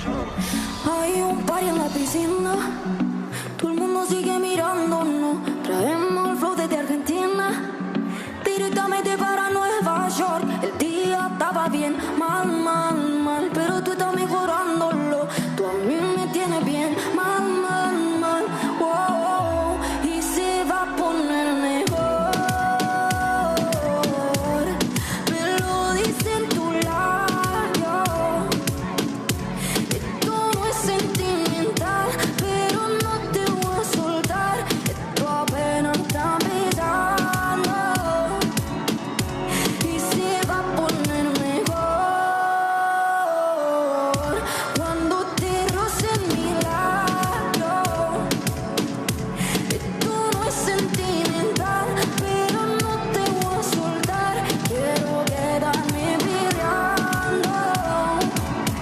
Hay un party en la piscina, todo el mundo sigue mirándonos. Traemos el flow desde Argentina, directamente para Nueva York. El día estaba bien, mal, mal, mal, pero tú estás mejorándolo. Tú a mí me tienes bien, mal, mal, mal, wow, y se va a poner mejor. Me lo dicen tu labio. Esto no es sentimental, pero no te voy a soltar. Esto apenas está empezando y se va a poner mejor.